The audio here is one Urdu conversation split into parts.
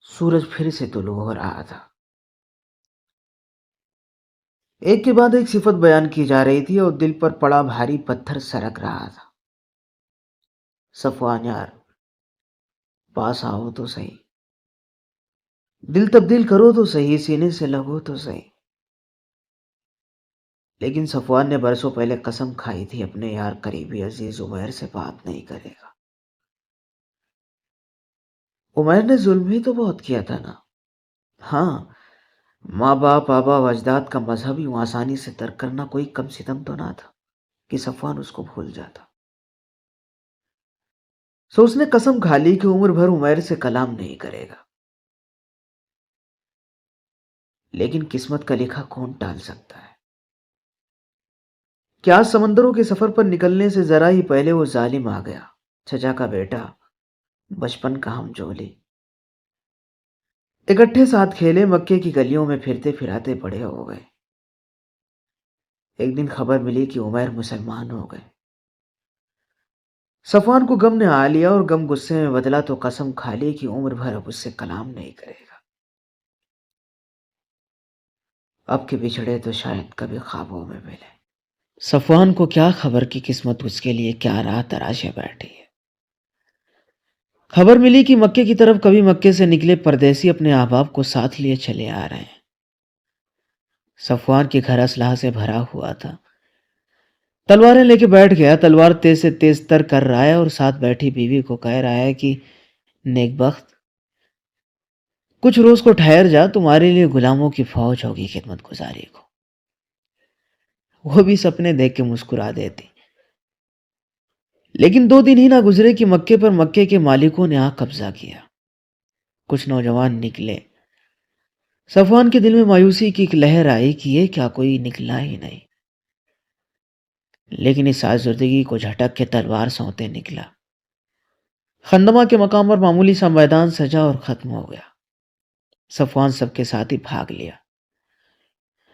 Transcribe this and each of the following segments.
سورج پھر سے طلوع ہو رہا تھا۔ ایک کے بعد ایک صفت بیان کی جا رہی تھی اور دل پر پڑا بھاری پتھر سرک رہا تھا۔ صفوان یار، پاس آؤ تو صحیح، دل تبدیل کرو تو صحیح، سینے سے لگو تو صحیح۔ لیکن صفوان نے برسوں پہلے قسم کھائی تھی اپنے یار قریبی عزیز عمیر سے بات نہیں کرے گا۔ عمیر نے ظلم بھی تو بہت کیا تھا نا۔ ہاں، ماں باپ آبا و اجداد کا مذہب یوں آسانی سے ترک کرنا کوئی کم ستم تو نہ تھا کہ صفوان اس کو بھول جاتا۔ سو اس نے قسم کھا لی کہ عمر بھر عمیر سے کلام نہیں کرے گا۔ لیکن قسمت کا لکھا کون ٹال سکتا ہے؟ کیا سمندروں کے سفر پر نکلنے سے ذرا ہی پہلے وہ ظالم آ گیا، چچا کا بیٹا، بچپن کا ہم جولی۔ اکٹھے ساتھ کھیلے، مکے کی گلیوں میں پھرتے پھراتے بڑے ہو گئے۔ ایک دن خبر ملی کہ عمیر مسلمان ہو گئے۔ صفوان کو غم نے آ لیا اور غم غصے میں بدلا تو قسم کھا لی کہ عمر بھر اب اس سے کلام نہیں کرے گا۔ اب کے بچھڑے تو شاید کبھی خوابوں میں ملے۔ صفوان کو کیا خبر کی قسمت اس کے لیے کیا راہ تراشے بیٹھی ہے۔ خبر ملی کہ مکے کی طرف کبھی مکے سے نکلے پردیسی اپنے احباب کو ساتھ لیے چلے آ رہے ہیں۔ صفوان کے گھر اسلحہ سے بھرا ہوا تھا۔ تلواریں لے کے بیٹھ گیا، تلوار تیز سے تیز تر کر رہا ہے اور ساتھ بیٹھی بیوی کو کہہ رہا ہے کہ نیک بخت، کچھ روز کو ٹھہر جا، تمہارے لیے غلاموں کی فوج ہوگی خدمت گزاری کو۔ وہ بھی سپنے دیکھ کے مسکرا دیتی۔ لیکن 2 دن ہی نہ گزرے کہ مکے پر مکے کے مالکوں نے آ قبضہ کیا۔ کچھ نوجوان نکلے۔ صفوان کے دل میں مایوسی کی ایک لہر آئی کہ یہ کیا کوئی نکلا ہی نہیں۔ لیکن اس آزردگی کو جھٹک کے تلوار سونتے نکلا۔ خندمہ کے مقام پر معمولی سا میدان سجا اور ختم ہو گیا۔ صفوان سب کے ساتھ ہی بھاگ لیا۔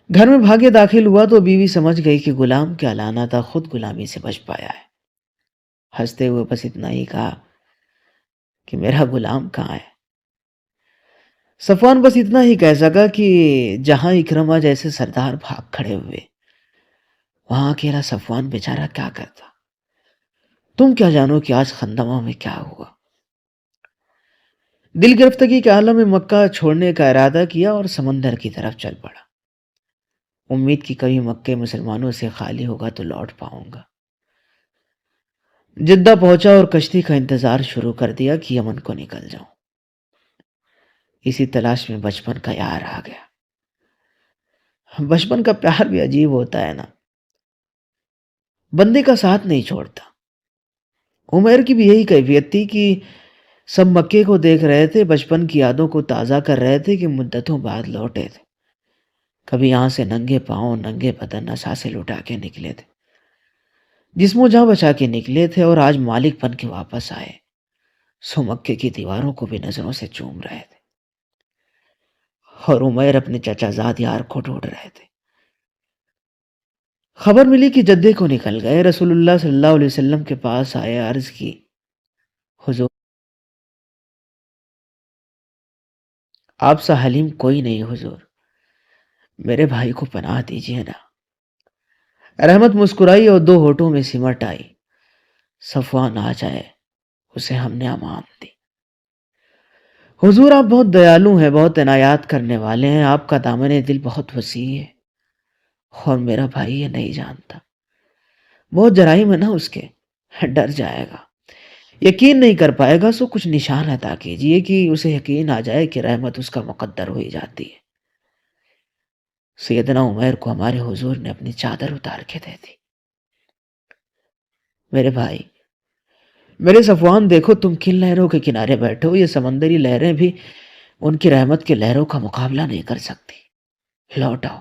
گھر میں بھاگے داخل ہوا تو بیوی سمجھ گئی کہ غلام کیا لانا تھا، خود غلامی سے بچ پایا ہے۔ ہنستے ہوئے بس اتنا ہی کہا کہ میرا غلام کہاں ہے؟ صفوان بس اتنا ہی کہہ سکا کہ جہاں اکرمہ جیسے سردار بھاگ کھڑے ہوئے، وہاں اکیلا صفوان بیچارہ کیا کرتا؟ تم کیا جانو کہ آج خندمہ میں کیا ہوا؟ دل گرفتگی کے عالم میں مکہ چھوڑنے کا ارادہ کیا اور سمندر کی طرف چل پڑا۔ امید کی کبھی مکے مسلمانوں سے خالی ہوگا تو لوٹ پاؤں گا۔ جدہ پہنچا اور کشتی کا انتظار شروع کر دیا کہ یمن کو نکل جاؤں۔ اسی تلاش میں بچپن کا یار آ گیا۔ بچپن کا پیار بھی عجیب ہوتا ہے نا، بندے کا ساتھ نہیں چھوڑتا۔ عمیر کی بھی یہی کیفیت تھی کہ سب مکے کو دیکھ رہے تھے، بچپن کی یادوں کو تازہ کر رہے تھے کہ مدتوں بعد لوٹے تھے۔ کبھی یہاں سے ننگے پاؤں ننگے بدن اثاثے لٹا کے نکلے تھے، جسم و جاں بچا کے نکلے تھے، اور آج مالک بن کے واپس آئے، سو مکے کی دیواروں کو بھی نظروں سے چوم رہے تھے، اور عمیر اپنے چچا زاد یار کو ڈھونڈ رہے تھے۔ خبر ملی کہ جدے کو نکل گئے۔ رسول اللہ صلی اللہ علیہ وسلم کے پاس آئے، عرض کی، حضور آپ سا حلیم کوئی نہیں حضور، میرے بھائی کو پناہ دیجیے نا۔ رحمت مسکرائی اور 2 ہونٹوں میں سمٹ آئی، صفوان آ جائے، اسے ہم نے امان دی۔ حضور آپ بہت دیالو ہیں، بہت عنایات کرنے والے ہیں، آپ کا دامن دل بہت وسیع ہے، اور میرا بھائی یہ نہیں جانتا، بہت جرائم ہے نا اس کے، ڈر جائے گا، یقین نہیں کر پائے گا، سو کچھ نشان عطا کیجئے کہ اسے یقین آ جائے کہ رحمت اس کا مقدر ہوئی جاتی ہے۔ سیدنا عمیر کو ہمارے حضور نے اپنی چادر اتار کے دے دی۔ میرے بھائی، میرے صفوان، دیکھو تم کن لہروں کے کنارے بیٹھے ہو، یہ سمندری لہریں بھی ان کی رحمت کے لہروں کا مقابلہ نہیں کر سکتی، لوٹ آؤ۔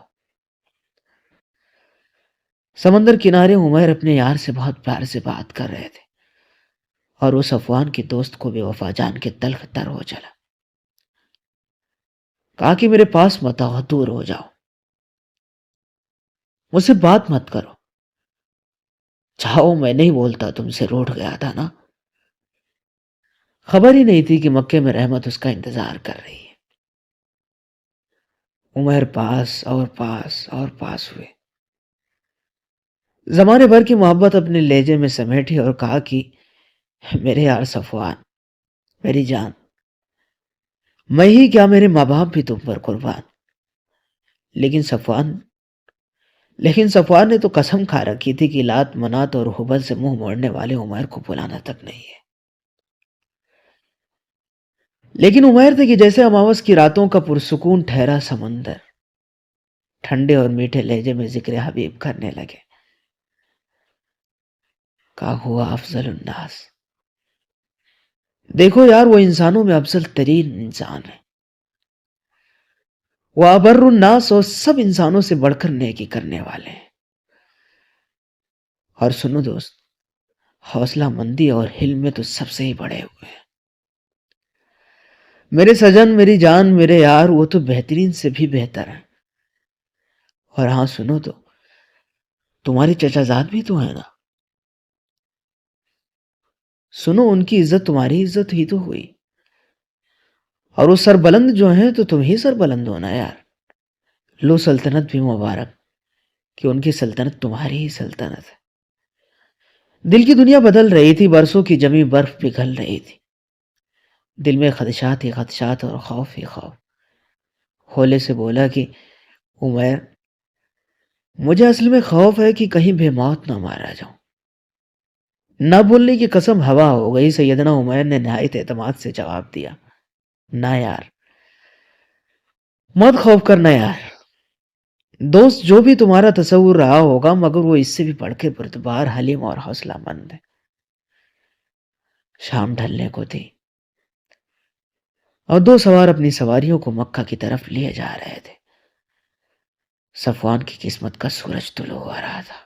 سمندر کنارے عمیر اپنے یار سے بہت پیار سے بات کر رہے تھے، اور وہ صفوان کی دوست کو بے وفا جان کے تلخ تر ہو چلا۔ کہا کہ میرے پاس مت آؤ، دور ہو جاؤ، مجھ سے بات مت کرو، چاہو میں نہیں بولتا، تم سے روٹھ گیا تھا نا۔ خبر ہی نہیں تھی کہ مکے میں رحمت اس کا انتظار کر رہی ہے۔ عمر پاس اور پاس ہوئے. زمانے بھر کی محبت اپنے لہجے میں سمیٹی اور کہا کہ میرے یار صفوان، میری جان، میں ہی کیا میرے ماں باپ بھی تم پر قربان. لیکن صفوان لیکن صفوان نے تو قسم کھا رکھی تھی کہ لات منات اور حبل سے منہ موڑنے والے عمیر کو بلانا تک نہیں ہے. لیکن عمیر تھے کہ جیسے اماوس کی راتوں کا پرسکون ٹھہرا سمندر، ٹھنڈے اور میٹھے لہجے میں ذکر حبیب کرنے لگے. کہا ہوا افضل الناس، دیکھو یار وہ انسانوں میں افضل ترین انسان ہے. وہ ابر الناس، اور سب انسانوں سے بڑھ کر نیکی کرنے والے ہیں. اور سنو دوست، حوصلہ مندی اور حلم میں تو سب سے ہی بڑے ہوئے ہیں. میرے سجن، میری جان، میرے یار، وہ تو بہترین سے بھی بہتر ہیں. اور ہاں سنو تو، تمہاری چچا زاد بھی تو ہے نا. سنو، ان کی عزت تمہاری عزت ہی تو ہوئی. اور وہ سر بلند جو ہیں تو تم ہی سر بلند ہونا یار. لو سلطنت بھی مبارک کہ ان کی سلطنت تمہاری ہی سلطنت ہے. دل کی دنیا بدل رہی تھی، برسوں کی جمی برف پگھل رہی تھی. دل میں خدشات ہی خدشات اور خوف ہی خوف. ہولے سے بولا کہ عمیر، مجھے اصل میں خوف ہے کہ کہیں بے موت نہ مارا جاؤں. نہ بولنے کی قسم ہوا ہو گئی. سیدنا عمیر نے نہایت اعتماد سے جواب دیا، نہ یار، مت خوف کرنا یار. دوست جو بھی تمہارا تصور رہا ہوگا، مگر وہ اس سے بھی بڑھ کے بردبار، حلیم اور حوصلہ مند ہے. شام ڈھلنے کو تھی اور دو سوار اپنی سواریوں کو مکہ کی طرف لیے جا رہے تھے. صفوان کی قسمت کا سورج طلوع ہو رہا تھا.